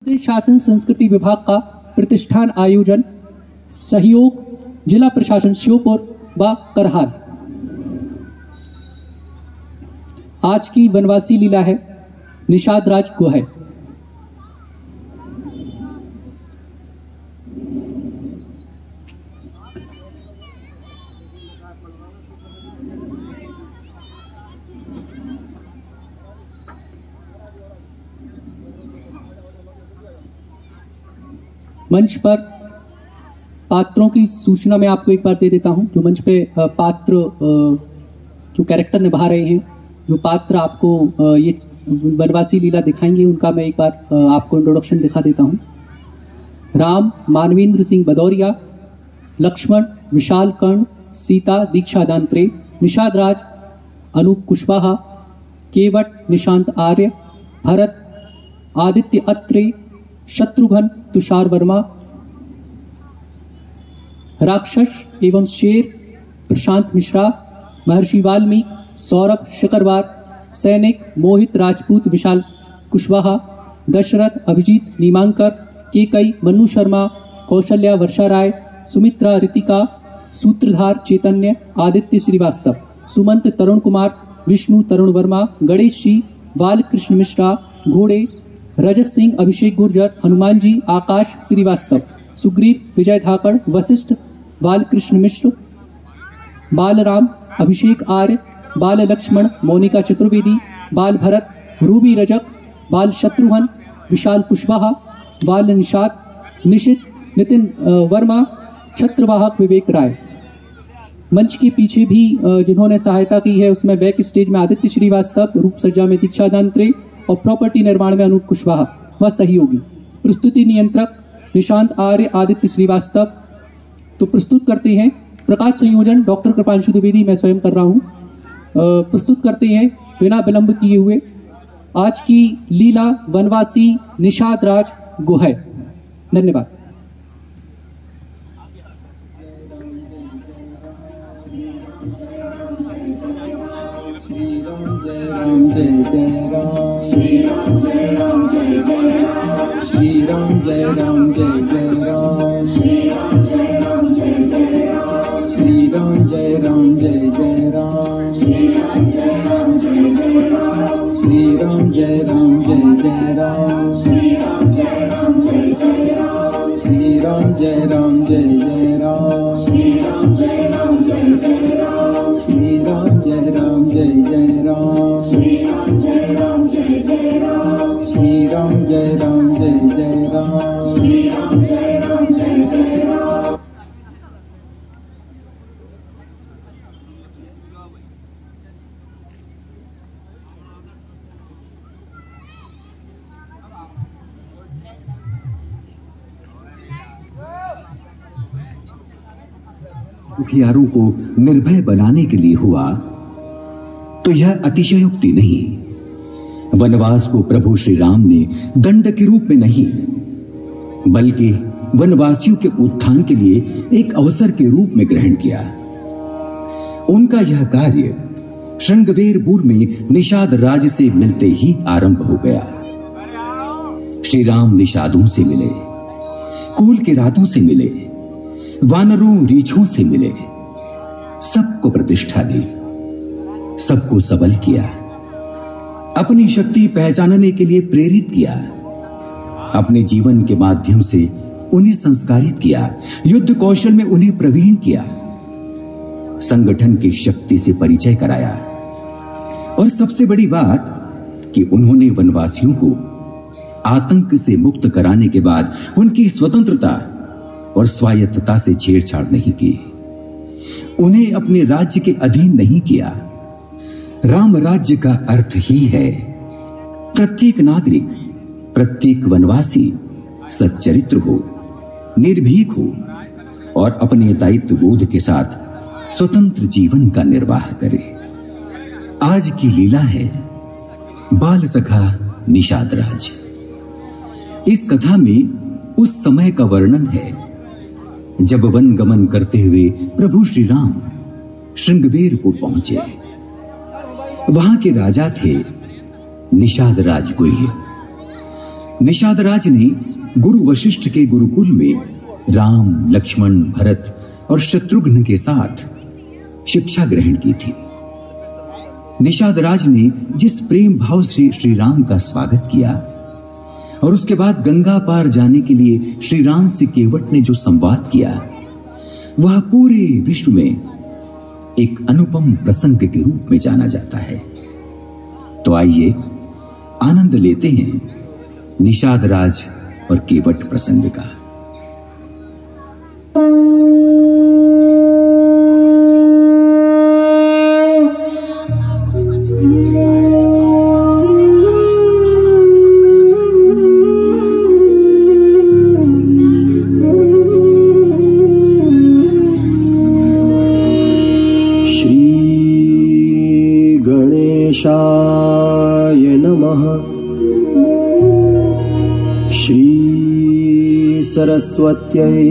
प्रदेश शासन संस्कृति विभाग का प्रतिष्ठान आयोजन, सहयोग जिला प्रशासन श्योपुर व करहार। आज की वनवासी लीला है निषाद राज गुहै। मंच पर पात्रों की सूचना मैं आपको एक बार दे देता हूं। जो मंच पे पात्र जो कैरेक्टर निभा रहे हैं, जो पात्र आपको ये वनवासी लीला दिखाएंगे, उनका मैं एक बार आपको इंट्रोडक्शन दिखा देता हूं। राम मानवेंद्र सिंह भदौरिया, लक्ष्मण विशाल कर्ण, सीता दीक्षा दांत्रे, निषाद राज अनूप कुशवाहा, केवट निशांत आर्य, भरत आदित्य अत्रे, शत्रुघ्न तुषार वर्मा, राक्षस एवं शेर प्रशांत मिश्रा, महर्षि वाल्मीकि सौरभ शिकरवार, सैनिक मोहित राजपूत विशाल कुशवाहा, दशरथ अभिजीत नीमांकर, केकई मन्नू शर्मा, कौशल्या वर्षा राय, सुमित्रा रितिका, सूत्रधार चैतन्य आदित्य श्रीवास्तव, सुमंत तरुण कुमार, विष्णु तरुण वर्मा, गणेश जी बालकृष्ण मिश्रा, घोड़े रजत सिंह अभिषेक गुर्जर, हनुमान जी आकाश श्रीवास्तव, सुग्रीव विजय धाकड़, वशिष्ठ बालकृष्ण मिश्र, बालराम अभिषेक आर्य, बाल लक्ष्मण मोनिका चतुर्वेदी, बाल भरत रूबी रजक, बाल शत्रुघ्न विशाल कुशवाहा, बाल निषाद निशित नितिन वर्मा, छत्रवाहक विवेक राय। मंच के पीछे भी जिन्होंने सहायता की है, उसमें बैक स्टेज में आदित्य श्रीवास्तव, रूप सज्जा में दीक्षा दांत्रे और प्रॉपर्टी निर्माण में अनूप कुशवाहा व सहयोगी। प्रस्तुति नियंत्रक निशांत आर्य आदित्य श्रीवास्तव। तो प्रस्तुत करते हैं, प्रकाश संयोजन डॉक्टर कृपांशु द्विवेदी मैं स्वयं कर रहा हूं। प्रस्तुत करते हैं बिना विलंब किए हुए आज की लीला वनवासी निषाद राज गुहै। धन्यवाद। श्री राम जय राम जय जय राम, श्री राम जय राम जय जय राम, श्री राम जय राम जय जय राम, श्री राम जय राम जय जय राम, श्री राम जय राम जय जय राम, श्री राम जय राम जय जय राम, श्री राम जय राम जय जय राम, श्री राम जय राम जय जय राम, श्री राम जय राम जय जय राम, श्री राम जय राम जय जय राम, श्री राम जय राम जय जय राम, श्री राम जय राम जय जय राम, श्री राम जय राम जय जय राम। दुखियारों को निर्भय बनाने के लिए हुआ तो यह अतिशयोक्ति नहीं। वनवास को प्रभु श्री राम ने दंड के रूप में नहीं, बल्कि वनवासियों के उत्थान के लिए एक अवसर के रूप में ग्रहण किया। उनका यह कार्य श्रृंगवेरपुर में निषाद राज से मिलते ही आरंभ हो गया। श्री राम निषादों से मिले, कुल के रातों से मिले, वानरों रीछों से मिले, सबको प्रतिष्ठा दी, सबको सबल किया, अपनी शक्ति पहचानने के लिए प्रेरित किया, अपने जीवन के माध्यम से उन्हें संस्कारित किया, युद्ध कौशल में उन्हें प्रवीण किया, संगठन की शक्ति से परिचय कराया। और सबसे बड़ी बात कि उन्होंने वनवासियों को आतंक से मुक्त कराने के बाद उनकी स्वतंत्रता और स्वायत्तता से छेड़छाड़ नहीं की, उन्हें अपने राज्य के अधीन नहीं किया। राम राज्य का अर्थ ही है प्रत्येक नागरिक, प्रत्येक वनवासी सच्चरित्र हो, निर्भीक हो और अपने दायित्व बोध के साथ स्वतंत्र जीवन का निर्वाह करे। आज की लीला है बाल सखा निषाद राज। इस कथा में उस समय का वर्णन है जब वन गमन करते हुए प्रभु श्री राम श्रृंगवेरपुर पहुंचे। वहां के राजा थे निषाद राज गुह्य। निषादराज ने गुरु वशिष्ठ के गुरुकुल में राम, लक्ष्मण, भरत और शत्रुघ्न के साथ शिक्षा ग्रहण की थी। निषादराज ने जिस प्रेम भाव से श्री राम का स्वागत किया और उसके बाद गंगा पार जाने के लिए श्री राम से केवट ने जो संवाद किया, वह पूरे विश्व में एक अनुपम प्रसंग के रूप में जाना जाता है। तो आइए आनंद लेते हैं निषादराज और केवट प्रसंग का। गणेशाय नमः। श्री सरस्वत्यै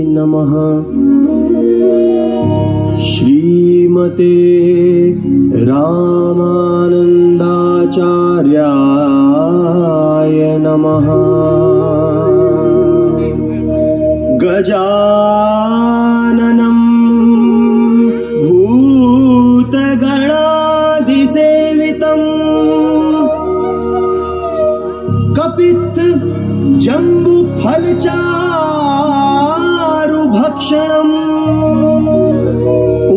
नमः। श्रीमते रामानन्दाचार्याय नमः। गजाननं भूतगणाधिसेवितम् कपित्थ जम्बुफलचारुभक्षणम्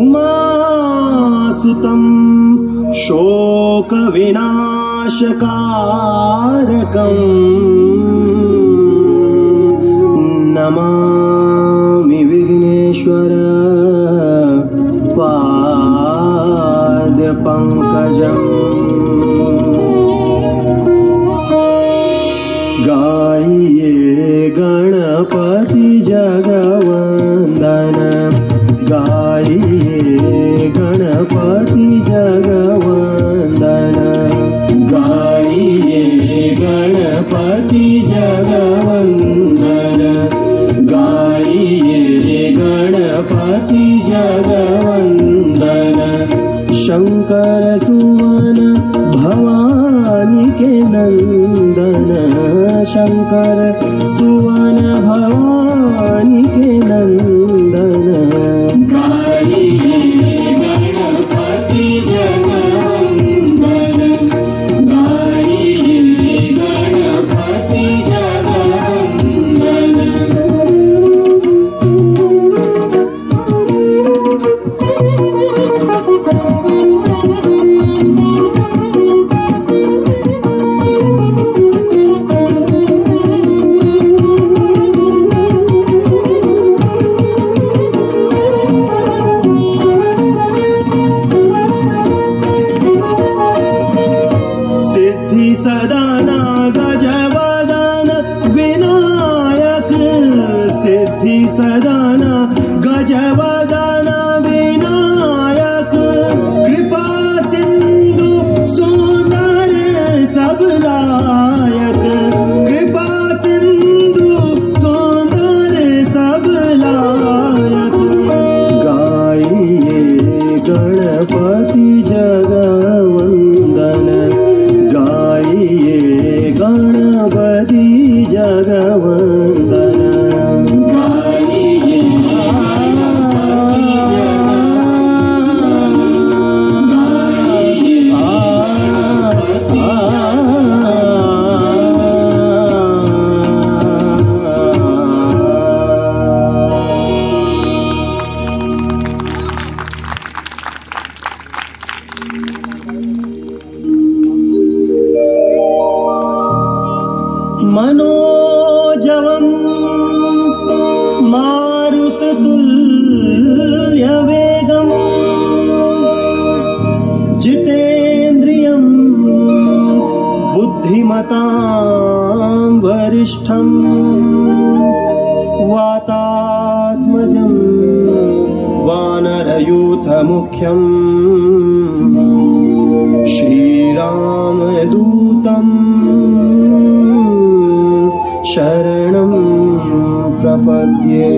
उमासुतं शोकविनाशकारकम् नमामि विघ्नेश्वर पादपङ्कजम्। गाइए गणपति जगवंदन, गाइए गणपति जगवंदन, गाइए गणपति जगवंदन, गाइए गणपति जगवंदन। शंकर सुवन भवानी के नंदन, शंकर सुवन भवानी के नंदन। गाइए गणपति जगवंदन, गाइए गणपति जगवंदन। सदाना गजवदन विनायक, सिद्धि सदाना गजवदन विनायक। कृपा सिंधु सुंदर सब लायक, कृपा सिंधु सुंदर सब लायक। गाइए गणपति जगवंदन, गाइए गणपति जगवंदन। गाइए गणपति जगवंदन, गाइए गणपति मनोजवं मारुततुल्यवेगं जितेन्द्रियं बुद्धिमतां वरिष्ठं वातात्मजं वानरयूथमुख्यं श्रीरामदूतं शरणं प्रपद्ये।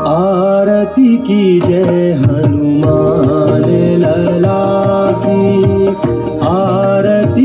आरती की जय हनुमान लला की, आरती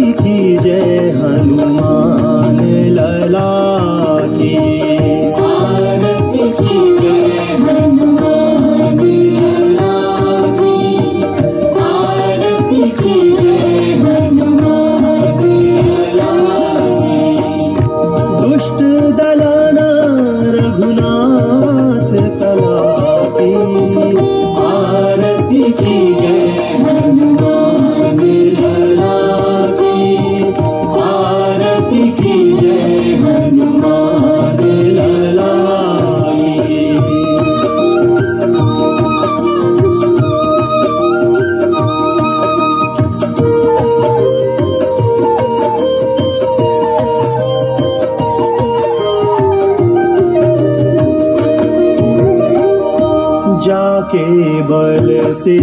से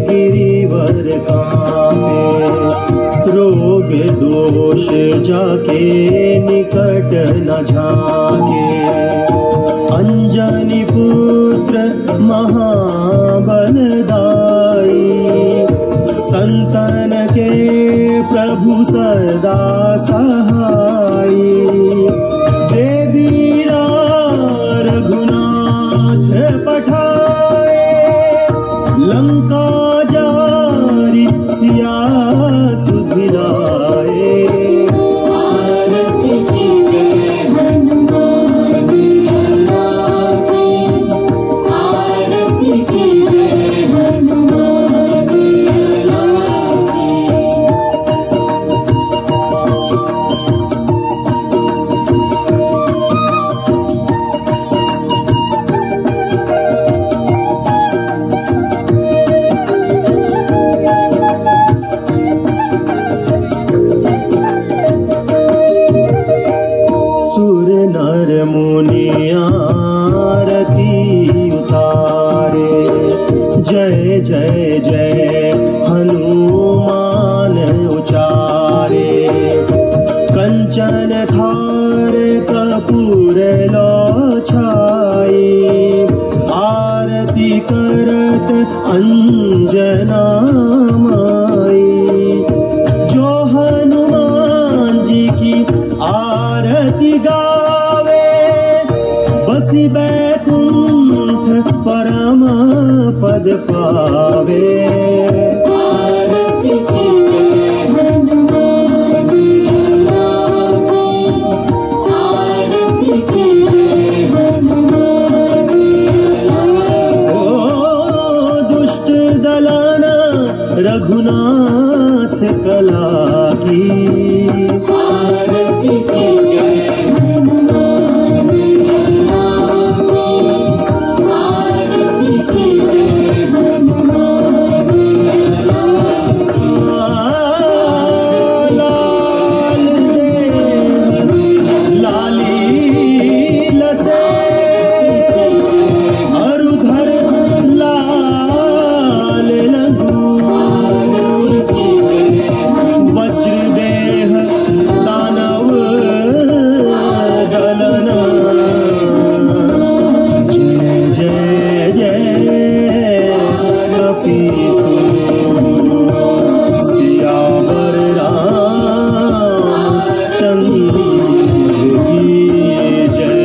गिरिवर कांपे, रोग दोष जाके निकट न झाके। अंजनी पुत्र महाबलदाई, संतन के प्रभु सदा सहाई। देवी रघुनाथ पठाए, लंका जारी सिया सुधिलाए। आरती कीजिए हनुमान लाला की, आरती कीजिए हनुमान लाला की। सुर नर मुनि आरती उतारे, जय जय जय हनुमान उचारे। कंचन थार कपूर लो छाई, आरती करत अंजना माई। जो हनुमान जी की आरती गावे, बसी बैकुंठ परम पद पावे। आरती कीजिए हनुमान लाला की, आरती कीजिए हनुमान लाला की। ओ दुष्ट दलन रघुनाथ कला की, आरती कीजिए हनुमान लाला की, आरती कीजिए हनुमान लाला की। लाल लाली लसे, अरुधर लाल लघु। वज्र देह दानव दलन, जय जय जय कपीस। सियावर रामचंद्र की जय।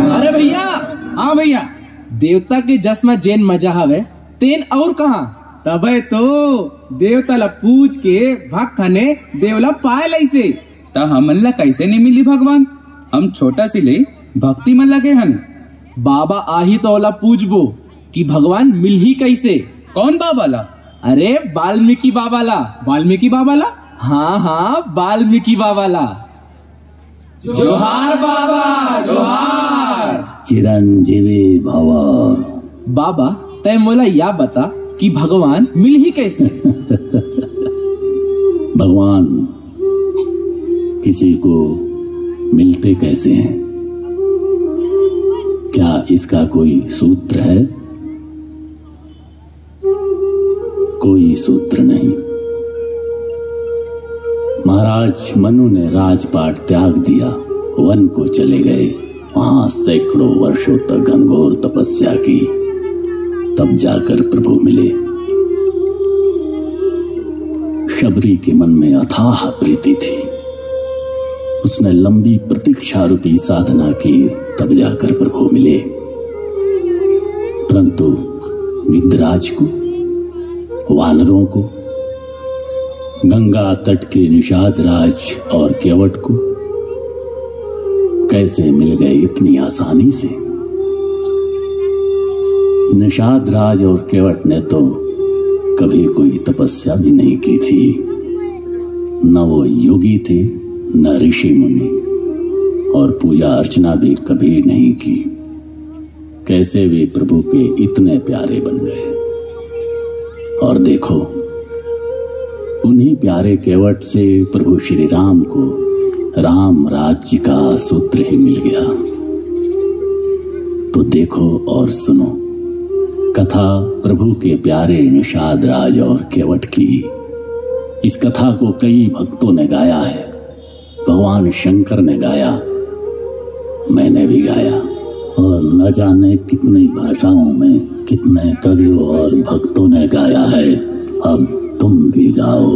अरे भैया, हाँ भैया, देवता के जस में जैन मजा हवे तेन और कहा तबे तो देवता ला पूज के भक्त ने देवला पाए लैसे। ता हमन ला कैसे नहीं मिली भगवान? हम छोटा सी ले भक्ति में लगे हन। बाबा आही तो ओला पूजबो कि भगवान मिल ही कैसे। कौन बाबा ला? अरे वाल्मीकि बाबा ला। वाल्मीकि बाबा ला? हाँ हाँ, वाल्मीकि बाबा ला। जोहार बाबा, जोहार। चिरंजीवी भव। बाबा तय मोला या बता कि भगवान मिल ही कैसे। भगवान किसी को मिलते कैसे हैं? क्या इसका कोई सूत्र है? कोई सूत्र नहीं। महाराज मनु ने राजपाट त्याग दिया, वन को चले गए। वहां सैकड़ों वर्षों तक घनघोर तपस्या की, तब जाकर प्रभु मिले। शबरी के मन में अथाह प्रीति थी। उसने लंबी प्रतीक्षा रूपी साधना की, तब जाकर प्रभु मिले। परंतु गिद्धराज को, वानरों को, गंगा तट के निषाद राज और केवट को कैसे मिल गए इतनी आसानी से? निषाद राज और केवट ने तो कभी कोई तपस्या भी नहीं की थी। न वो योगी थे, न ऋषि मुनि, और पूजा अर्चना भी कभी नहीं की। कैसे वे प्रभु के इतने प्यारे बन गए। और देखो, उन्हीं प्यारे केवट से प्रभु श्री राम को राम राज्य का सूत्र ही मिल गया। तो देखो और सुनो कथा प्रभु के प्यारे निषाद राज और केवट की। इस कथा को कई भक्तों ने गाया है, भगवान शंकर ने गाया, मैंने भी गाया, और न जाने कितनी भाषाओं में कितने कवियों और भक्तों ने गाया है। अब तुम भी गाओ।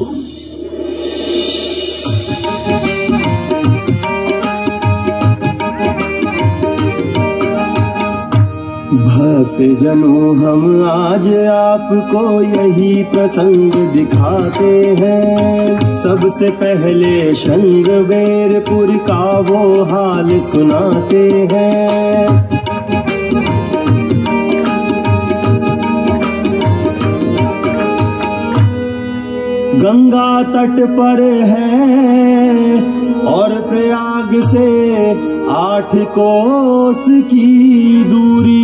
भक्त जनों, हम आज आपको यही प्रसंग दिखाते हैं। सबसे पहले श्रृंगवेरपुर का वो हाल सुनाते हैं। गंगा तट पर है और प्रयाग से 8 कोस की दूरी।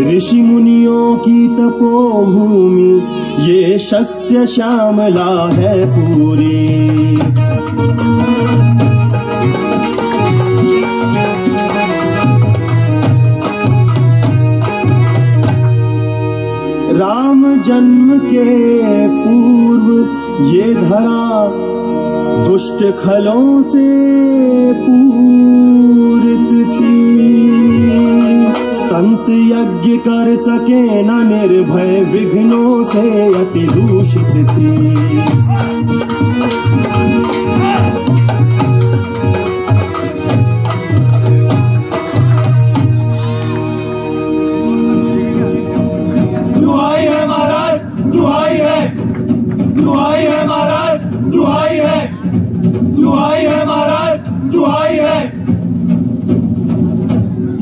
ऋषि मुनियों की तपोभूमि ये शस्य श्यामला है पूरी। राम जन्म के पूर्व ये धरा दुष्ट खलों से पूरित थी। संत यज्ञ कर सके न निर्भय, विघ्नों से अति दूषित थी। दुहाई है महाराज, दुहाई है, दुहाई है महाराज, दुहाई है, दुहाई है महाराज, दुहाई है।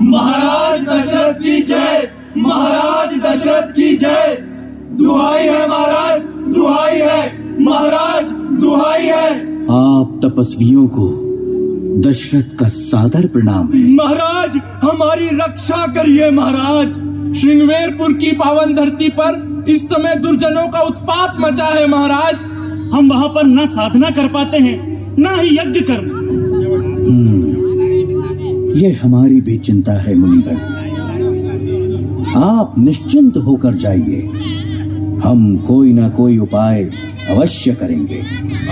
महाराज दशरथ की जय, महाराज दशरथ की जय। दुहाई है महाराज, दुहाई है महाराज, दुहाई है। आप तपस्वियों को दशरथ का सादर प्रणाम है। महाराज हमारी रक्षा करिए महाराज। श्रृंगवेरपुर की पावन धरती पर इस समय दुर्जनों का उत्पात मचा है महाराज। हम वहां पर न साधना कर पाते हैं न ही यज्ञ कर। ये हमारी भी चिंता है मुनिगण। आप निश्चिंत होकर जाइए, हम कोई ना कोई उपाय अवश्य करेंगे।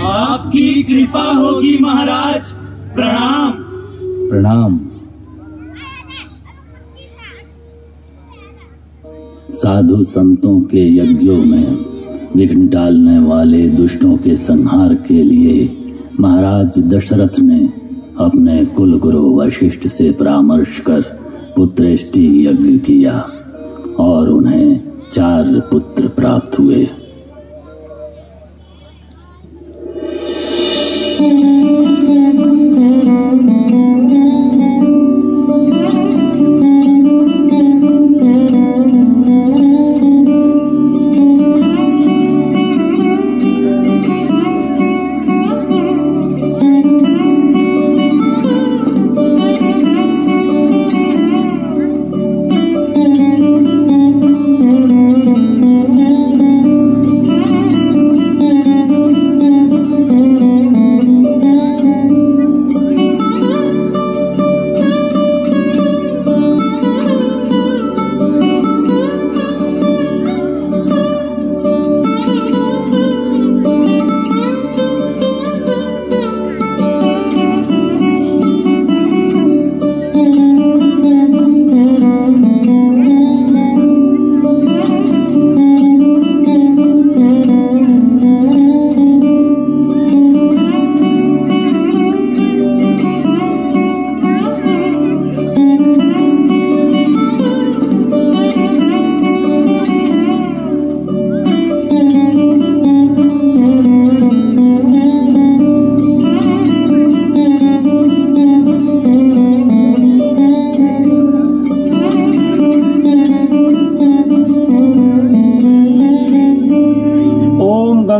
आपकी कृपा होगी महाराज। प्रणाम। प्रणाम। साधु संतों के यज्ञों में विघ्न डालने वाले दुष्टों के संहार के लिए महाराज दशरथ ने अपने कुल गुरु वशिष्ठ से परामर्श कर पुत्रेष्टि यज्ञ किया और उन्हें 4 पुत्र प्राप्त हुए।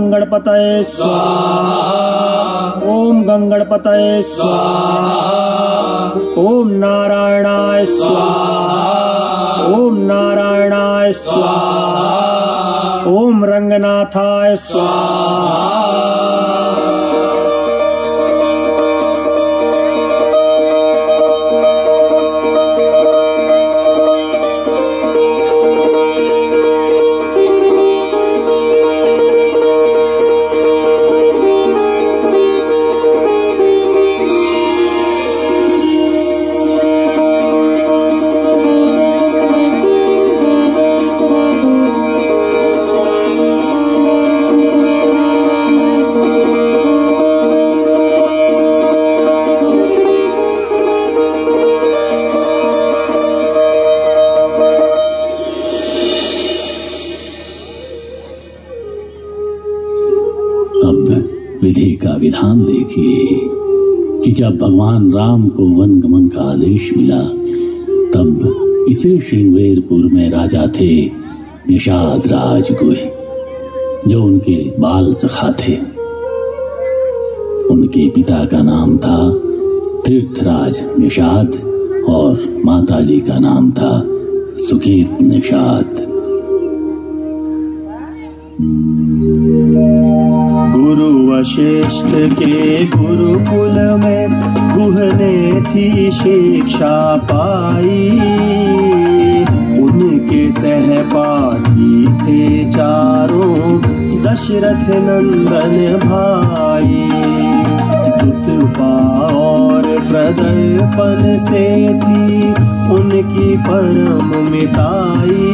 गणपतये स्वाहा। ओम गंगणपतये स्वाहा। ओम नारायणाय स्वाहा। ओम नारायणाय स्वाहा। ओम रंगनाथाय स्वाहा। विधि का विधान देखिए कि जब भगवान राम को वन गमन का आदेश मिला तब इसी श्रृंगवेरपुर में राजा थे निषाद राज गुह, जो उनके बाल सखा थे। उनके पिता का नाम था तीर्थराज निषाद और माताजी का नाम था सुकीर्त निषाद। गुरु वशिष्ठ के गुरुकुल में गुह ने थी शिक्षा पाई। उनके सहपाठी थे चारों दशरथ नंदन भाई। सुतपा और प्रदर्पण से थी उनकी परम मिताई।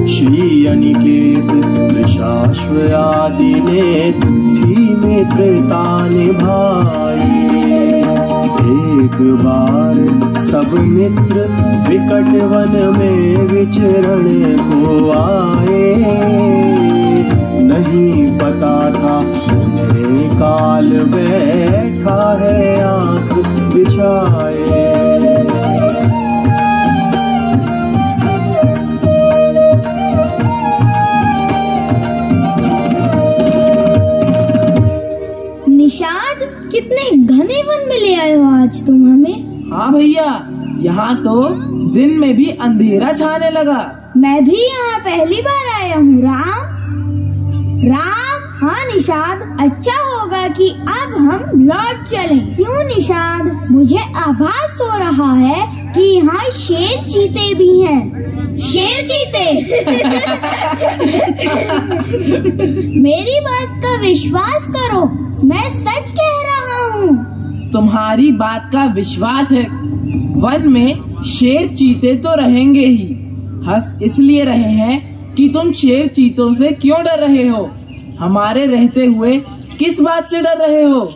श्री अनिकेत वृषाश्व आदि ने थी मित्रता निभाई। एक बार सब मित्र विकट वन में विचरण को आए। नहीं पता था उन्हें काल बैठा है आंख बिछाए। निषाद, कितने घने वन में ले आए हो आज तुम हमें। हाँ भैया, यहाँ तो दिन में भी अंधेरा छाने लगा। मैं भी यहाँ पहली बार आया हूँ। राम। हाँ निषाद, अच्छा होगा कि अब हम लौट चलें। क्यों निषाद? मुझे आभास हो रहा है कि यहाँ शेर चीते भी हैं। शेर चीते? मेरी बात का विश्वास करो, मैं सच कह रहा हूँ। तुम्हारी बात का विश्वास है। वन में शेर चीते तो रहेंगे ही। हंस इसलिए रहे हैं कि तुम शेर चीतों से क्यों डर रहे हो? हमारे रहते हुए किस बात से डर रहे हो?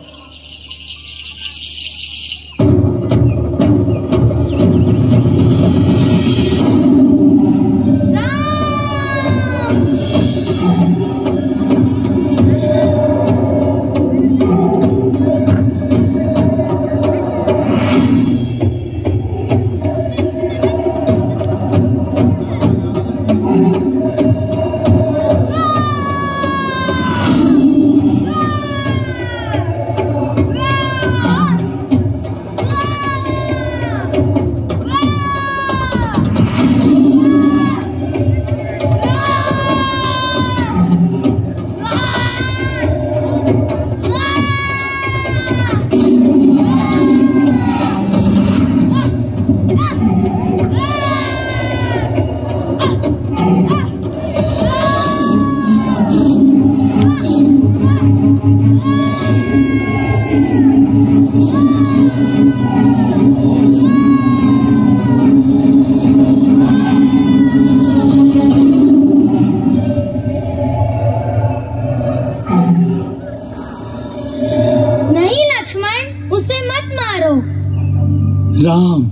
राम,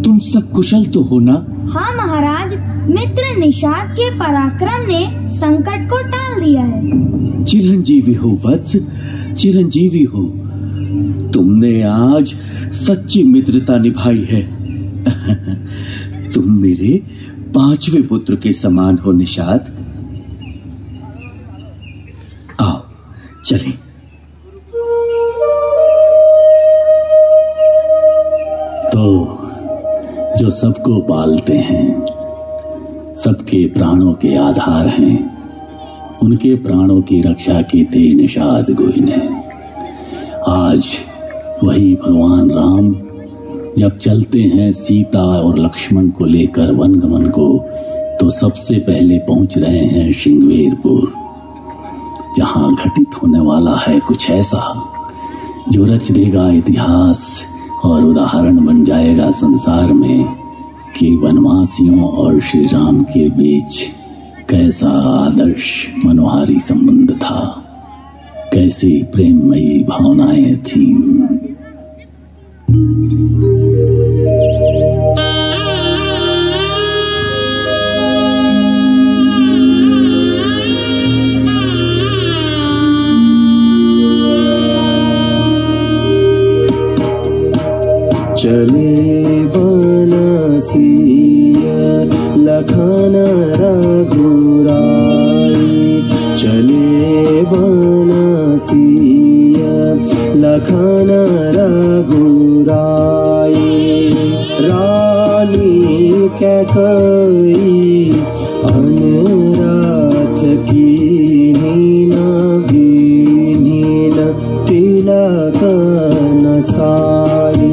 तुम सब कुशल तो हो ना? हाँ महाराज, मित्र निषाद के पराक्रम ने संकट को टाल दिया है। चिरंजीवी हो वत्स, चिरंजीवी हो। तुमने आज सच्ची मित्रता निभाई है। तुम मेरे 5वें पुत्र के समान हो निषाद। आओ चलें। जो सबको पालते हैं, सबके प्राणों के आधार हैं, उनके प्राणों की रक्षा की थी निषाद गुहि ने। आज वही भगवान राम जब चलते हैं सीता और लक्ष्मण को लेकर वनगमन को, तो सबसे पहले पहुंच रहे हैं श्रृंगवेरपुर, जहां घटित होने वाला है कुछ ऐसा जो रच देगा इतिहास और उदाहरण बन जाएगा संसार में कि वनवासियों और श्री राम के बीच कैसा आदर्श मनोहारी संबंध था, कैसी प्रेममयी भावनाएं थीं। चले बनसिया लखन रघुराई, चले बनसिया लखन रघुराई। रानी कैकेयी अनरथ कीन्ही नीन तिलक नसाई।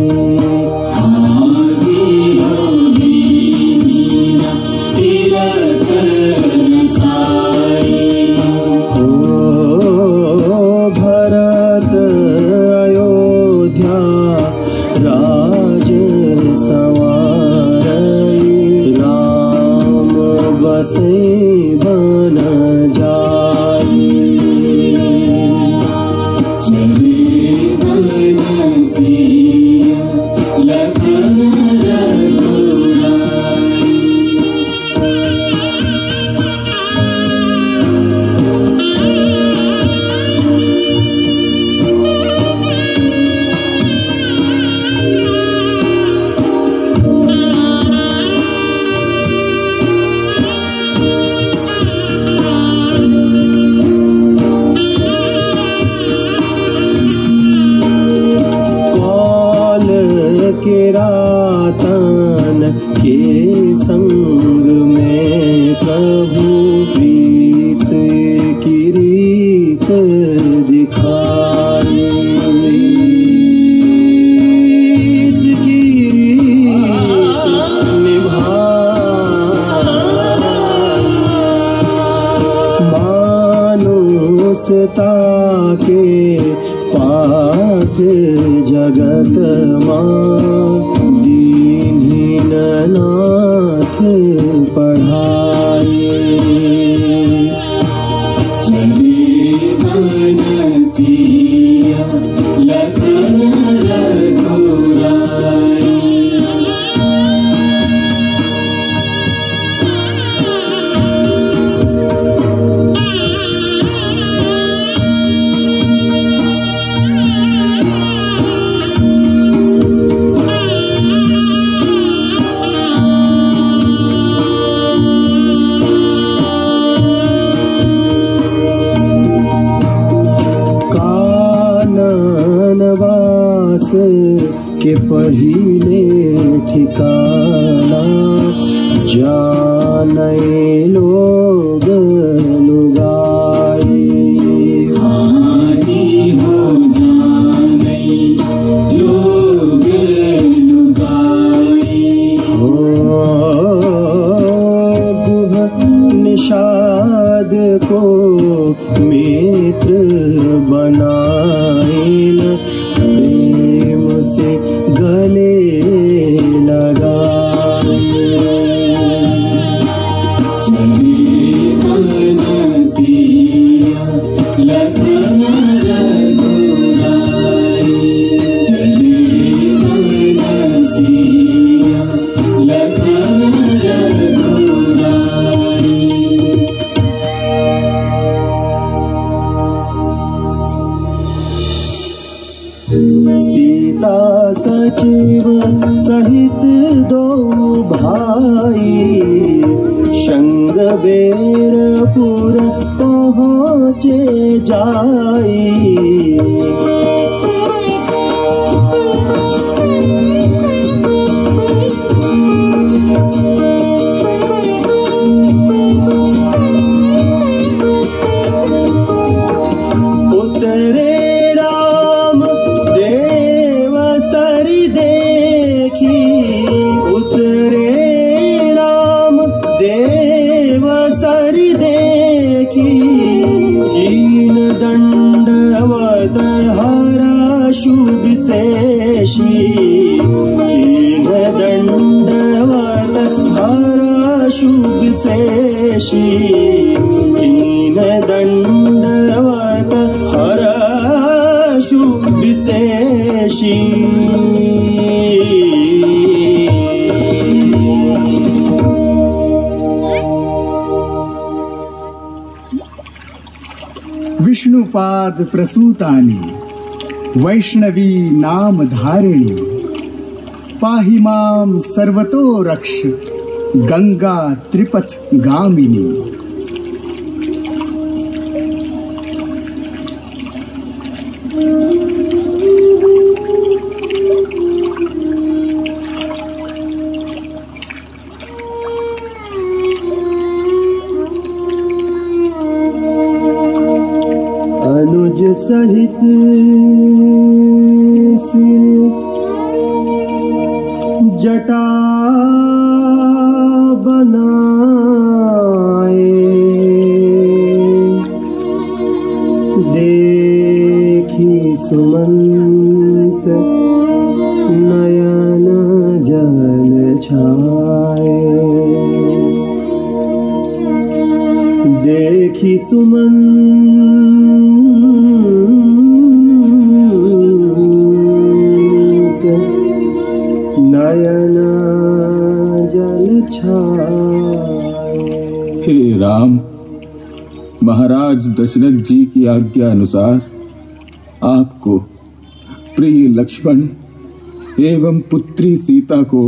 के पहिले ठिकाना जाने लोग लुगाई। हाजी हो जाने लोग लुगाई। हो गुह निषाद को मित्र बनाए, प्रेम से गले लगाए। चले बनसिया लखन रघुराई, चले बनसिया लखन रघुराई। सीता सचिव सहित दो भाई, श्रृंगवेरपुर पहुँचे जाई। विशेषी कीन दंडवत हरषु विशेषी। विष्णुपाद प्रसूतानि वैष्णवी नाम धारिणी पाहि मां सर्वतो रक्ष गंगा त्रिपथ गामिनी। अनुज सहित जटा बनाए देखी सुमंत नयन जल छाए। देखी सुमंत नयन जल छाए। हे राम, महाराज दशरथ जी की आज्ञा अनुसार आपको प्रिय लक्ष्मण एवं पुत्री सीता को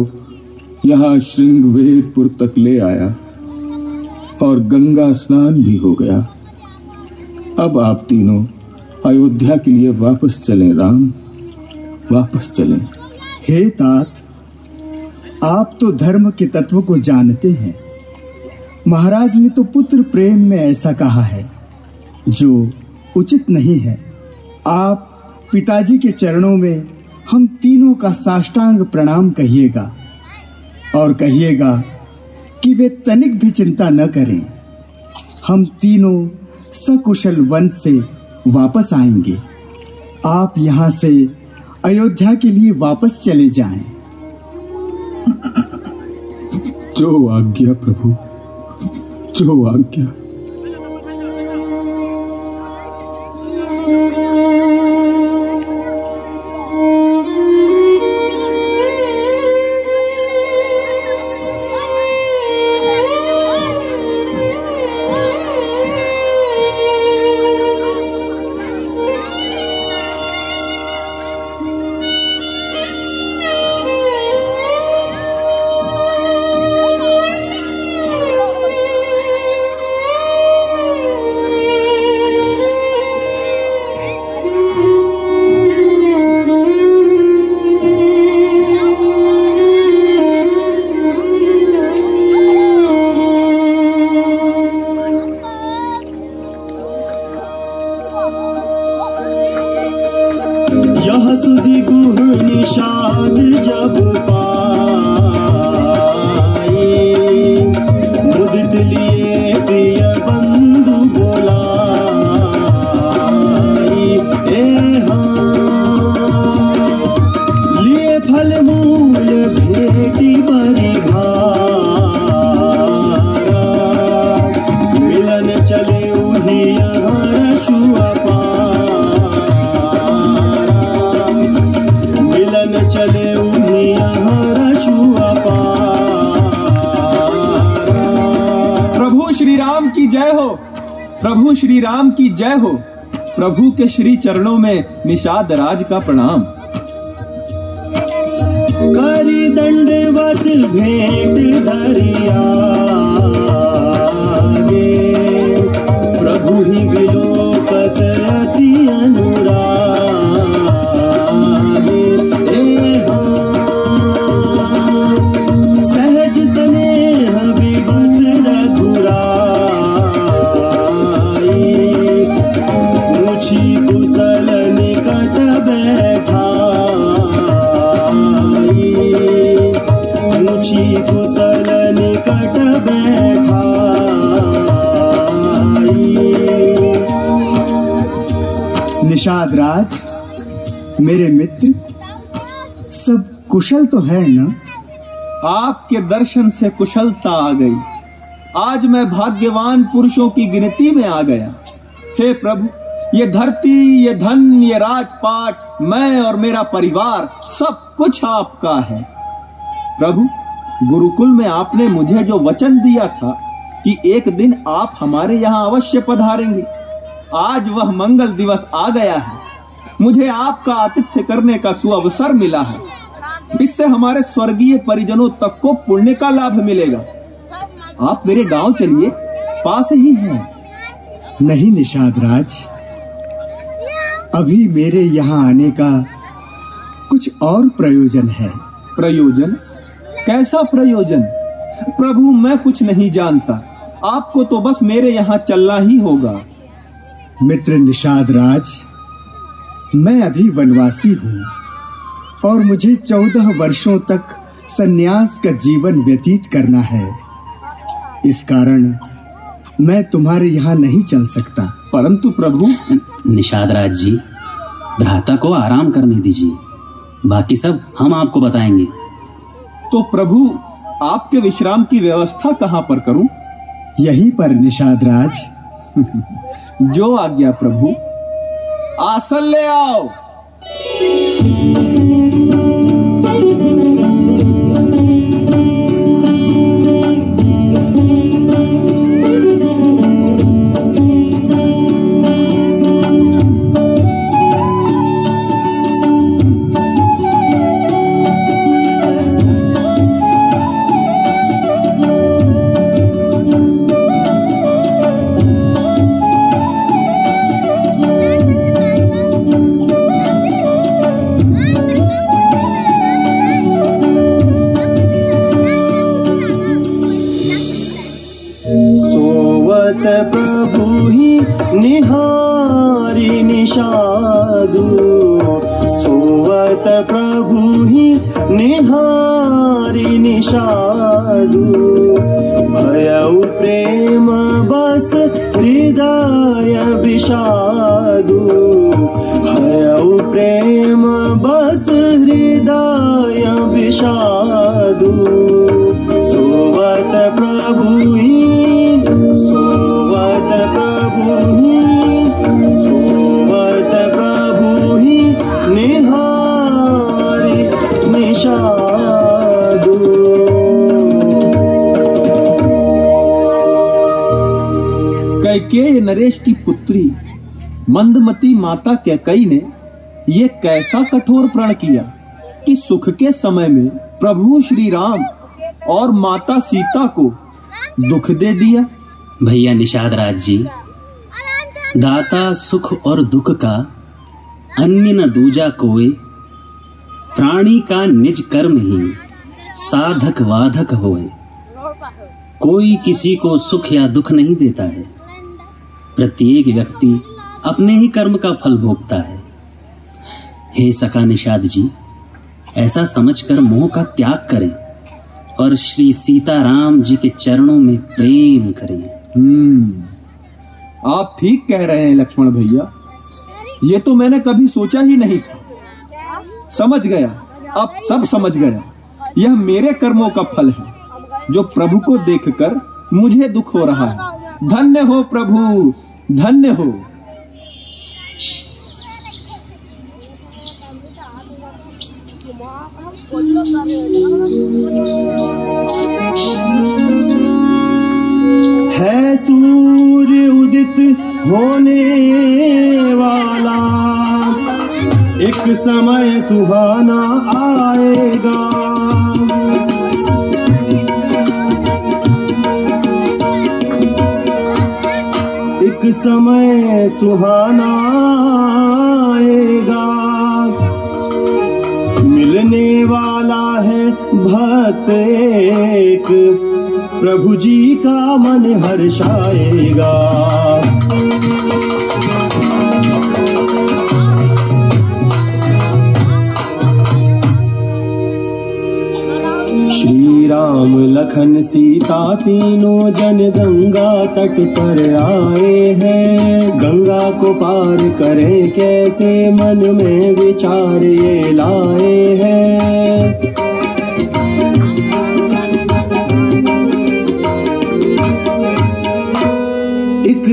यहाँ श्रृंगवेरपुर तक ले आया और गंगा स्नान भी हो गया। अब आप तीनों अयोध्या के लिए वापस चलें। राम, वापस चलें। हे तात, आप तो धर्म के तत्व को जानते हैं। महाराज ने तो पुत्र प्रेम में ऐसा कहा है जो उचित नहीं है। आप पिताजी के चरणों में हम तीनों का साष्टांग प्रणाम कहिएगा और कहिएगा कि वे तनिक भी चिंता न करें। हम तीनों सकुशल वन से वापस आएंगे। आप यहाँ से अयोध्या के लिए वापस चले जाएं। जो आज्ञा प्रभु, जो आज्ञा। यह सुधि गुह निषाद जब पाई मुदित लिए प्रिय बंधु बोलाई। ए लिए फल मूल भेटी बरी भारा मिलन चले उही रछुआ चले उन्हीं रछुआ प्रभु श्री राम की जय हो, प्रभु श्री राम की जय हो। प्रभु के श्री चरणों में निषाद राज का प्रणाम। करी दंडवत भेंट धरिया प्रभु ही विलोकत अति अनुराग। सहज स्नेह विवश रघुराई पूछी कुशल निकट बैठाई। पूछी कुशल निकट बैठाई। निषाद राज, मेरे मित्र, सब कुशल तो है ना? आपके दर्शन से कुशलता आ गई। आज मैं भाग्यवान पुरुषों की गिनती में आ गया। हे प्रभु, ये धरती, ये धन, ये राजपाट, मैं और मेरा परिवार, सब कुछ आपका है। प्रभु, गुरुकुल में आपने मुझे जो वचन दिया था कि एक दिन आप हमारे यहाँ अवश्य पधारेंगे, आज वह मंगल दिवस आ गया है। मुझे आपका आतिथ्य करने का सुअवसर मिला है। इससे हमारे स्वर्गीय परिजनों तक को पुण्य का लाभ मिलेगा। आप मेरे गांव चलिए, पास ही है। नहीं निषाद राज, अभी मेरे यहाँ आने का कुछ और प्रयोजन है। प्रयोजन? कैसा प्रयोजन? प्रभु, मैं कुछ नहीं जानता। आपको तो बस मेरे यहाँ चलना ही होगा। मित्र निषाद राज, मैं अभी वनवासी हूँ और मुझे 14 वर्षों तक सन्यास का जीवन व्यतीत करना है। इस कारण मैं तुम्हारे यहाँ नहीं चल सकता। परंतु प्रभु। निषाद राज जी, भ्राता को आराम करने दीजिए, बाकी सब हम आपको बताएंगे। तो प्रभु, आपके विश्राम की व्यवस्था कहाँ पर करूं? यहीं पर निषाद राज। जो आज्ञा प्रभु। आसन ले आओ। प्रभु ही निहारी निषादु, सोवत प्रभु ही निहारी निषादु, भयउ प्रेम बस हृदय विषादु, भयउ प्रेम बस हृदय विषादु, सोवत प्रभु ही, सोवत प्रभु ही, सोवत प्रभु ही निहारी निषादु। कैकेयी नरेश की पुत्री मंदमती माता कैकेयी ने ये कैसा कठोर प्रण किया कि सुख के समय में प्रभु श्री राम और माता सीता को दुख दे दिया। भैया निषाद राज जी, दाता सुख और दुख का अन्य न दूजा कोई, प्राणी का निज कर्म ही साधक वाधक होए। कोई किसी को सुख या दुख नहीं देता है, प्रत्येक व्यक्ति अपने ही कर्म का फल भोगता है। हे सखा निषाद जी, ऐसा समझकर मोह का त्याग करें और श्री सीताराम जी के चरणों में प्रेम करें। आप ठीक कह रहे हैं लक्ष्मण भैया, ये तो मैंने कभी सोचा ही नहीं था। समझ गया, अब सब समझ गया। यह मेरे कर्मों का फल है जो प्रभु को देखकर मुझे दुख हो रहा है। धन्य हो प्रभु, धन्य हो। है सूर्य उदित होने वाला, एक समय सुहाना आएगा। एक समय सुहाना आएगा, मिलने वाला है भक्त एक, प्रभु जी का मन हर्षाएगा। श्री राम लखन सीता तीनों जन गंगा तट पर आए हैं। गंगा को पार करें कैसे, मन में विचार ये लाए हैं।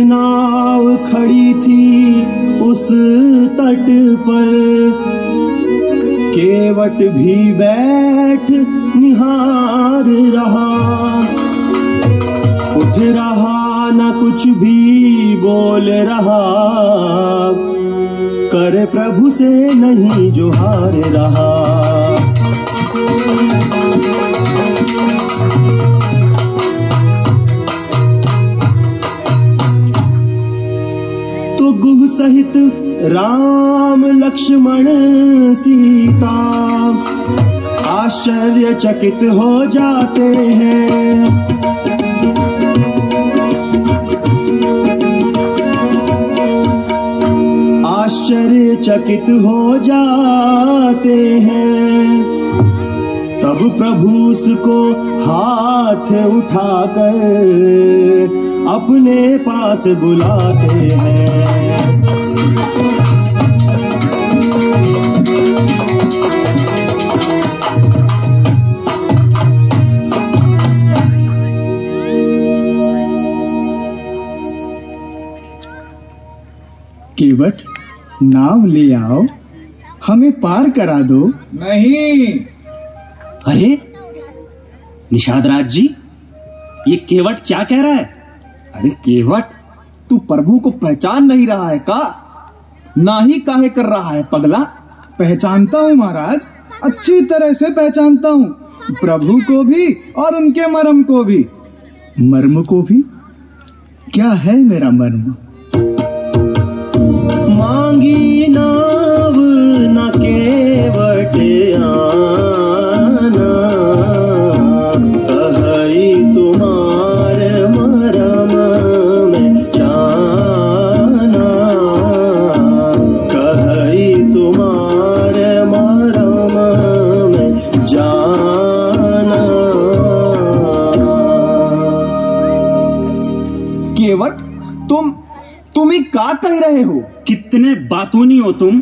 नाव खड़ी थी उस तट पर, केवट भी बैठ निहार रहा। उठ रहा न कुछ भी बोल रहा, कर प्रभु से नहीं जोहार रहा। तो गुह सहित राम लक्ष्मण सीता आश्चर्यचकित हो जाते हैं। आश्चर्यचकित हो जाते हैं। तब प्रभु उसको हाथ उठाकर अपने पास बुलाते हैं। केवट, नाव ले आओ, हमें पार करा दो। नहीं। अरे निषाद राज जी, ये केवट क्या कह रहा है? अरे केवट, तू प्रभु को पहचान नहीं रहा है का? ना ही काहे कर रहा है पगला? पहचानता हूँ महाराज, अच्छी तरह से पहचानता हूँ, प्रभु को भी और उनके मर्म को भी। मर्म को भी? क्या है मेरा मर्म? मांगी नाव न केवट आना, कही तुम्हार मरम में जाना, कही तुम्हार मरम में जाना। केवट, तुम ही का कह रहे हो? कितने बातूनी हो तुम,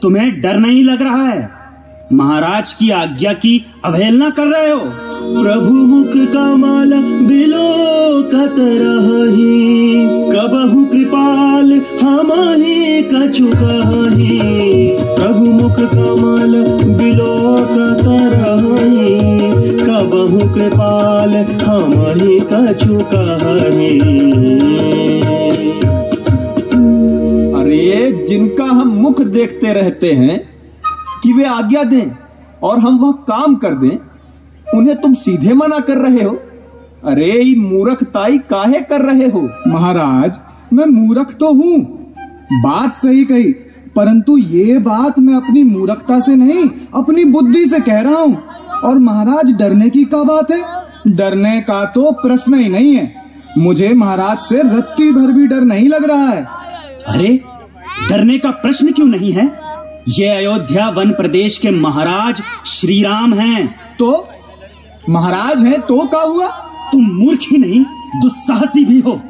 तुम्हें डर नहीं लग रहा है? महाराज की आज्ञा की अवहेलना कर रहे हो। प्रभु मुख कमल बिलोकत रही, कबहु कृपाल हमहि कछु कही। प्रभु मुख कमल बिलोकत रही, कबहु कृपाल हमहि कछु कही। अरे जिनका हम मुख देखते रहते हैं कि वे आज्ञा दें और हम वह काम कर दें, उन्हें तुम सीधे मना कर रहे हो। अरे ये मूर्खताई काहे कर रहे हो? महाराज, मैं मूर्ख तो हूँ, बात सही कही, परंतु ये बात मैं अपनी मूर्खता से नहीं, अपनी बुद्धि से कह रहा हूँ। और महाराज, डरने की क्या बात है? डरने का तो प्रश्न ही नहीं है। मुझे महाराज से रत्ती भर भी डर नहीं लग रहा है। अरे डरने का प्रश्न क्यों नहीं है? ये अयोध्या वन प्रदेश के महाराज श्री राम हैं। तो महाराज हैं तो क्या हुआ? तुम मूर्ख ही नहीं, दुस्साहसी भी हो।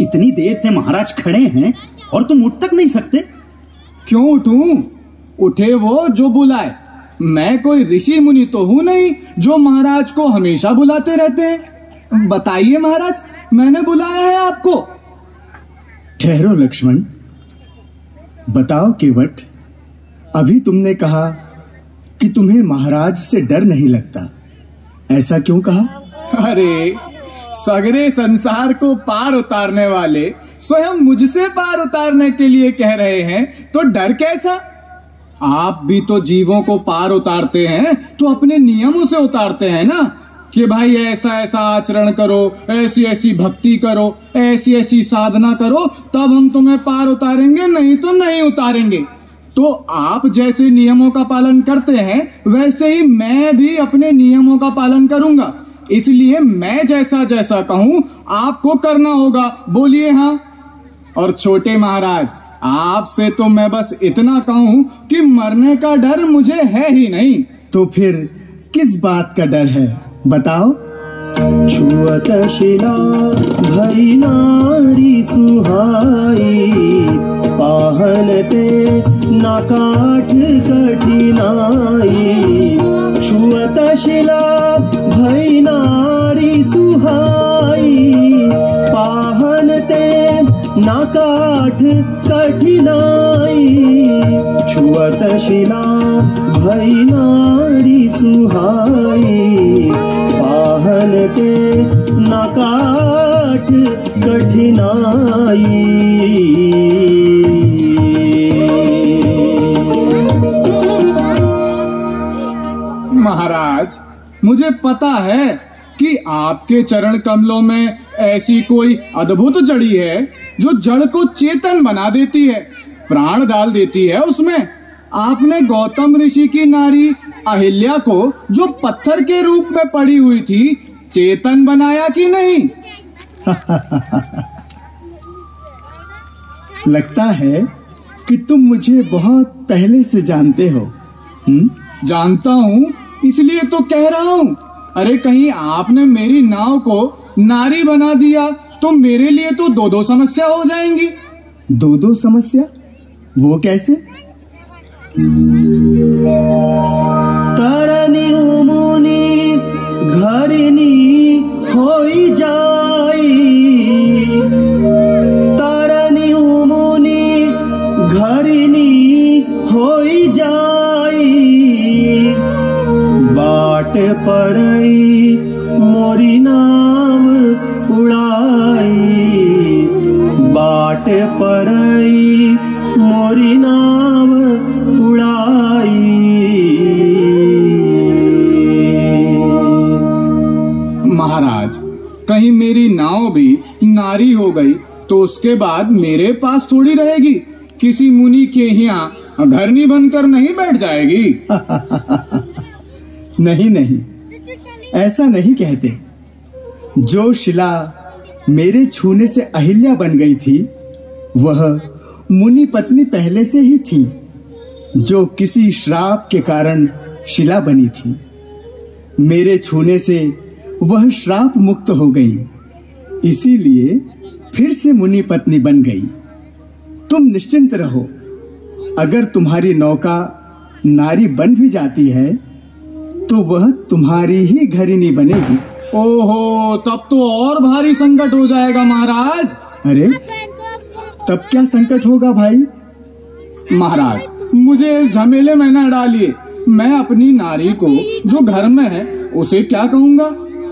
इतनी देर से महाराज खड़े हैं और तुम उठ तक नहीं सकते। क्यों उठूं? उठे वो जो बुलाए। मैं कोई ऋषि मुनि तो हूं नहीं जो महाराज को हमेशा बुलाते रहते हैं। बताइए महाराज, मैंने बुलाया है आपको। ठहरो लक्ष्मण, बताओ केवट, अभी तुमने कहा कि तुम्हें महाराज से डर नहीं लगता, ऐसा क्यों कहा? अरे सगरे संसार को पार उतारने वाले स्वयं मुझसे पार उतारने के लिए कह रहे हैं तो डर कैसा? आप भी तो जीवों को पार उतारते हैं तो अपने नियमों से उतारते हैं ना, कि भाई ऐसा ऐसा आचरण करो, ऐसी ऐसी भक्ति करो, ऐसी ऐसी साधना करो, तब हम तुम्हें पार उतारेंगे, नहीं तो नहीं उतारेंगे। तो आप जैसे नियमों का पालन करते हैं वैसे ही मैं भी अपने नियमों का पालन करूंगा। इसलिए मैं जैसा जैसा कहूं आपको करना होगा। बोलिए हाँ। और छोटे महाराज, आपसे तो मैं बस इतना कहूं कि मरने का डर मुझे है ही नहीं। तो फिर किस बात का डर है, बताओ। छुअत शिला भई नारी सुहाई, पाहनते ना काठ कठिनाई। छुअत शिला भई नारी सुहाई, पाहनते काठ कठिनाई, छुअत शिला भई नारी सुहाई, पाहन के न काठ कठिनाई। महाराज, मुझे पता है कि आपके चरण कमलों में ऐसी कोई अद्भुत जड़ी है जो जड़ को चेतन बना देती है, प्राण डाल देती है उसमें। आपने गौतम ऋषि की नारी अहिल्या को, जो पत्थर के रूप में पड़ी हुई थी, चेतन बनाया कि नहीं? लगता है कि तुम मुझे बहुत पहले से जानते हो। जानता हूँ, इसलिए तो कह रहा हूँ। अरे कहीं आपने मेरी नाव को नारी बना दिया तो मेरे लिए तो दो समस्या हो जाएंगी। दो समस्या? वो कैसे? तरनी मुनि घरिनी होई जाई, तरनी मुनि घरिनी होई जाई, बाट परई मोरी नाव उड़ाई, बाट परई मोरी नाव उड़ाई। महाराज, कहीं मेरी नाव भी नारी हो गई तो उसके बाद मेरे पास थोड़ी रहेगी, किसी मुनि के यहाँ घरनी बनकर नहीं बैठ जाएगी। नहीं नहीं, ऐसा नहीं कहते। जो शिला मेरे छूने से अहिल्या बन गई थी, वह मुनि पत्नी पहले से ही थी, जो किसी श्राप के कारण शिला बनी थी। मेरे छूने से वह श्राप मुक्त हो गई, इसीलिए फिर से मुनि पत्नी बन गई। तुम निश्चिंत रहो, अगर तुम्हारी नौका नारी बन भी जाती है तो वह तुम्हारी ही घरिनी बनेगी। ओहो, तब तो और भारी संकट हो जाएगा महाराज। अरे तब क्या संकट होगा भाई? महाराज, मुझे इस झमेले में न डालिए। मैं अपनी नारी को, जो घर में है, उसे क्या कहूँगा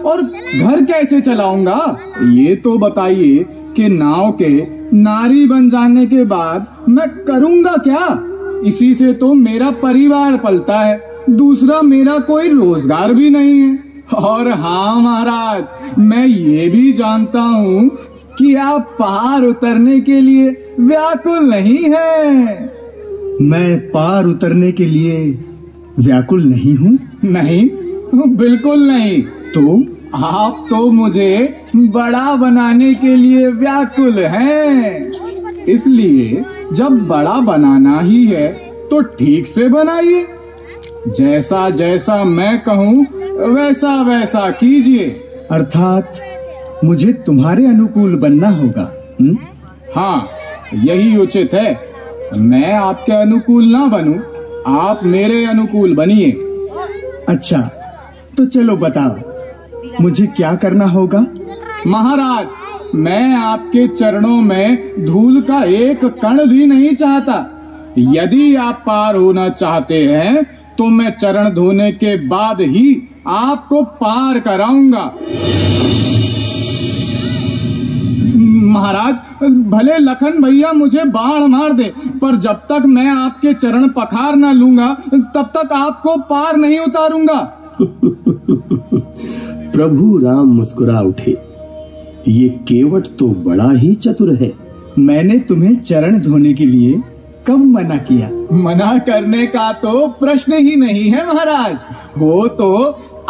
और घर कैसे चलाऊंगा? ये तो बताइए कि नाव के नारी बन जाने के बाद मैं करूँगा क्या? इसी से तो मेरा परिवार पलता है, दूसरा मेरा कोई रोजगार भी नहीं है। और हाँ महाराज, मैं ये भी जानता हूँ कि आप पार उतरने के लिए व्याकुल नहीं हैं। मैं पार उतरने के लिए व्याकुल नहीं हूँ? नहीं, बिल्कुल नहीं। तो आप तो मुझे बड़ा बनाने के लिए व्याकुल हैं। इसलिए जब बड़ा बनाना ही है तो ठीक से बनाइए। जैसा जैसा मैं कहूँ वैसा वैसा कीजिए। अर्थात मुझे तुम्हारे अनुकूल बनना होगा। हाँ, यही उचित है। मैं आपके अनुकूल ना बनूं, आप मेरे अनुकूल बनिए। अच्छा, तो चलो बताओ, मुझे क्या करना होगा? महाराज, मैं आपके चरणों में धूल का एक कण भी नहीं चाहता। यदि आप पार होना चाहते हैं तो मैं चरण धोने के बाद ही आपको पार कराऊंगा। महाराज, भले लखन भैया मुझे बाढ़ मार दे, पर जब तक मैं आपके चरण पखार न लूंगा तब तक आपको पार नहीं उतारूंगा। प्रभु राम मुस्कुरा उठे। ये केवट तो बड़ा ही चतुर है। मैंने तुम्हें चरण धोने के लिए कब मना किया? मना करने का तो प्रश्न ही नहीं है महाराज, वो तो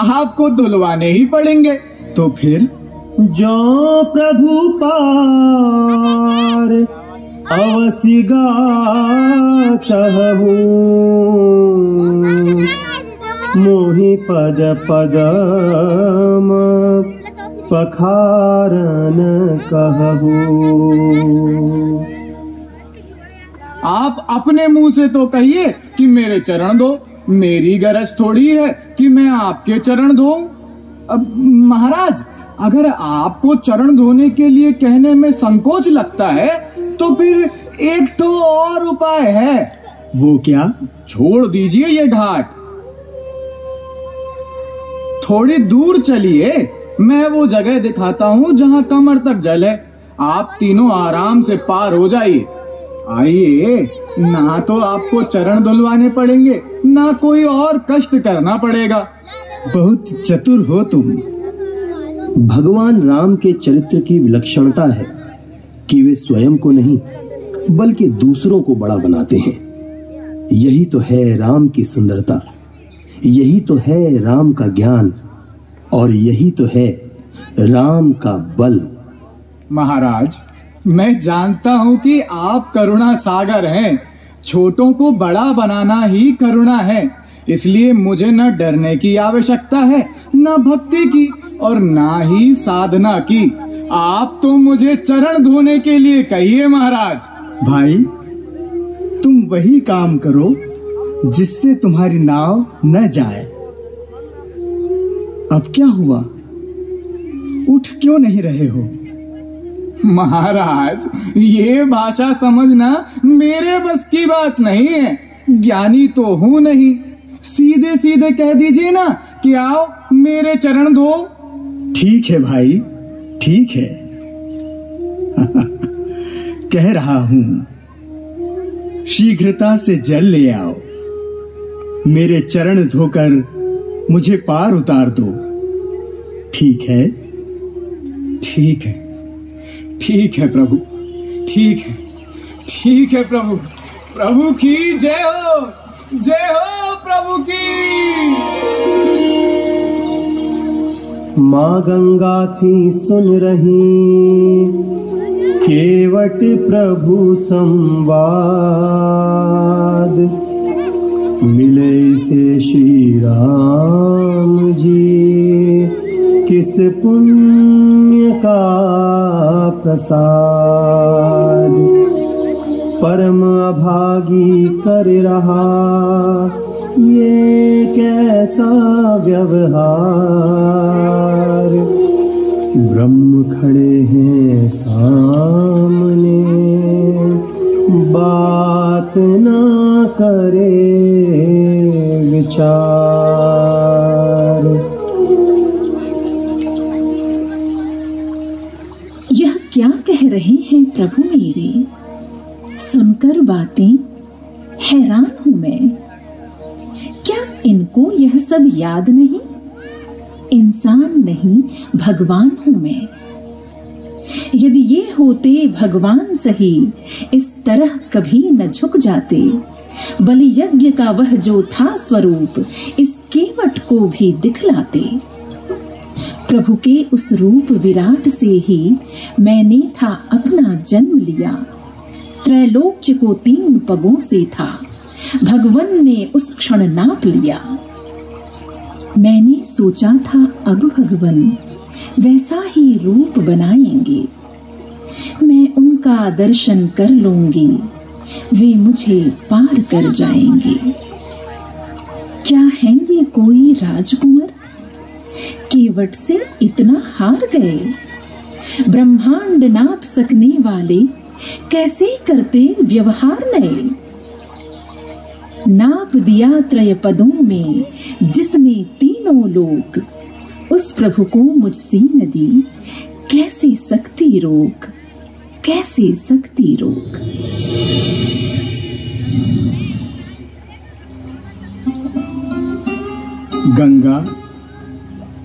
आपको धुलवाने ही पड़ेंगे। तो फिर? जो प्रभु पार अवसिगा चहु, मोहि पद पदम पखारन कहू। आप अपने मुंह से तो कहिए कि मेरे चरण दो। मेरी गरज थोड़ी है कि मैं आपके चरण दूं। अब महाराज, अगर आपको चरण धोने के लिए कहने में संकोच लगता है तो फिर एक तो और उपाय है। वो क्या? छोड़ दीजिए ये घाट, थोड़ी दूर चलिए, मैं वो जगह दिखाता हूँ जहाँ कमर तक जल है। आप तीनों आराम से पार हो जाइए। आइए, ना तो आपको चरण धुलवाने पड़ेंगे, ना कोई और कष्ट करना पड़ेगा। बहुत चतुर हो तुम। भगवान राम के चरित्र की विलक्षणता है कि वे स्वयं को नहीं बल्कि दूसरों को बड़ा बनाते हैं। यही तो है राम की सुंदरता, यही तो है राम का ज्ञान, और यही तो है राम का बल। महाराज, मैं जानता हूँ कि आप करुणा सागर हैं। छोटों को बड़ा बनाना ही करुणा है, इसलिए मुझे न डरने की आवश्यकता है, न भक्ति की और ना ही साधना की। आप तो मुझे चरण धोने के लिए कहिए महाराज। भाई, तुम वही काम करो जिससे तुम्हारी नाव न जाए। अब क्या हुआ? उठ क्यों नहीं रहे हो? महाराज, ये भाषा समझना मेरे बस की बात नहीं है। ज्ञानी तो हूं नहीं। सीधे सीधे कह दीजिए ना कि आओ मेरे चरण धो। ठीक है भाई, ठीक है। कह रहा हूं, शीघ्रता से जल ले आओ, मेरे चरण धोकर मुझे पार उतार दो। ठीक है? ठीक है, ठीक है प्रभु, ठीक है, ठीक है प्रभु। प्रभु की जय हो, जय हो प्रभु की। माँ गंगा थी सुन रही केवट प्रभु संवाद, मिले से श्री राम जी किस पुण्य का प्रसाद। परम अभागी कर रहा ये कैसा व्यवहार, ब्रह्म खड़े हैं सामने बात ना करे विचार। यह क्या कह रहे हैं प्रभु मेरे? सुनकर बातें हैरान हूं मैं। क्या इनको यह सब याद नहीं? इंसान नहीं, भगवान हूं मैं। यदि ये होते भगवान सही, इस तरह कभी न झुक जाते। बलि यज्ञ का वह जो था स्वरूप, इस केवट को भी दिखलाते। प्रभु के उस रूप विराट से ही मैंने था अपना जन्म लिया। त्रैलोक्य को 3 पगों से था, भगवन ने उस क्षण नाप लिया। मैंने सोचा था अब भगवन वैसा ही रूप बनाएंगे, मैं उनका दर्शन कर लूंगी, वे मुझे पार कर जाएंगे। क्या है ये कोई राजकुमार? केवट से इतना हार गए। ब्रह्मांड नाप सकने वाले कैसे करते व्यवहार नए। नाप दिया त्रय पदों में जिसने 3 लोक, उस प्रभु को मुझसे न दी कैसे सकती रोक, कैसे सकती रोक। गंगा,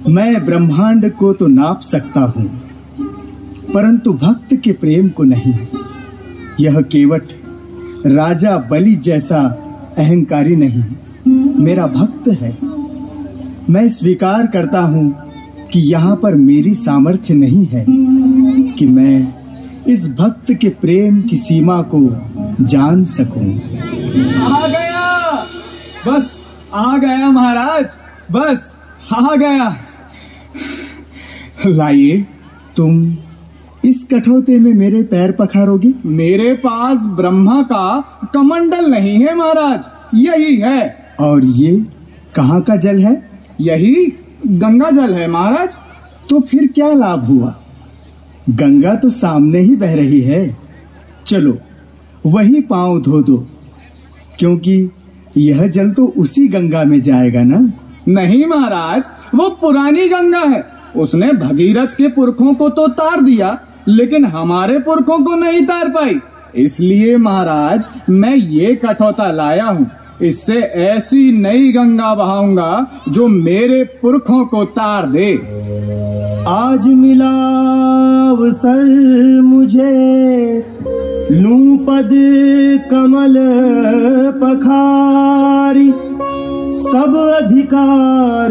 मैं ब्रह्मांड को तो नाप सकता हूं, परंतु भक्त के प्रेम को नहीं। यह केवट राजा बलि जैसा अहंकारी नहीं, मेरा भक्त है। मैं स्वीकार करता हूं कि यहाँ पर मेरी सामर्थ्य नहीं है कि मैं इस भक्त के प्रेम की सीमा को जान सकूं। आ गया, बस आ गया महाराज, बस आ गया। लाइए। तुम इस कठौते में मेरे पैर पखारोगे? मेरे पास ब्रह्मा का कमंडल नहीं है महाराज, यही है। और ये कहाँ का जल है? यही गंगा जल है महाराज। तो फिर क्या लाभ हुआ? गंगा तो सामने ही बह रही है। चलो वही पांव धो दो, क्योंकि यह जल तो उसी गंगा में जाएगा ना। नहीं महाराज, वो पुरानी गंगा है। उसने भगीरथ के पुरखों को तो तार दिया, लेकिन हमारे पुरखों को नहीं तार पाई। इसलिए महाराज मैं ये कठौता लाया हूँ। इससे ऐसी नई गंगा बहाऊंगा जो मेरे पुरखों को तार दे। आज मिला अवसर मुझे, लूं पद कमल पखारी, सब अधिकार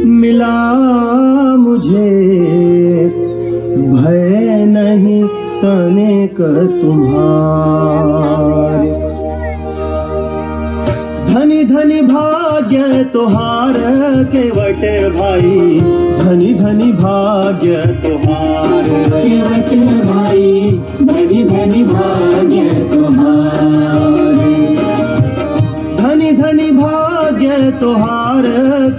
मिला मुझे, भय नहीं तनिक तुम्हारे। धनी धनी भाग्य तोहार केवट भाई, धनी धनी भाग्य तोहार केवट भाई, धनी धनी भाग्य तोहार। धनी धनी भाग्य तोहार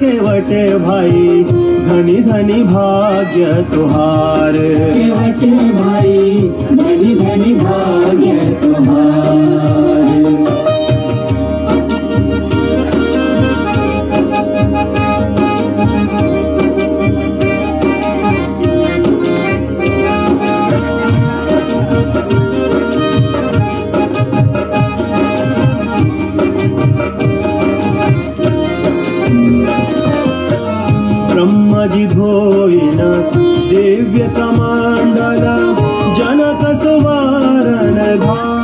केवट भाई, धनी धनी भाग्य तोहार केवट भाई, धनी धनी भाग्य तोहार। ब्रह्मजि धोइन दिव्य कमंडल, जनक सुवारन धार।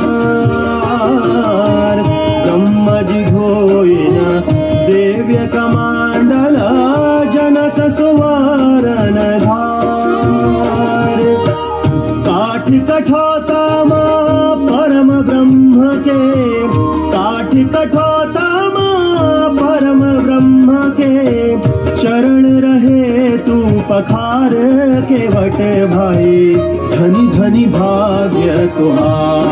ब्रह्मजि धोइन दिव्य कमंडल, जनक सुवारन धार। काठ कठौता मां परम ब्रह्म के, काठ कठौता मां परम ब्रह्म के, चरण रहे तू पखार केवट भाई, धनी धनी भाग्य तुहार।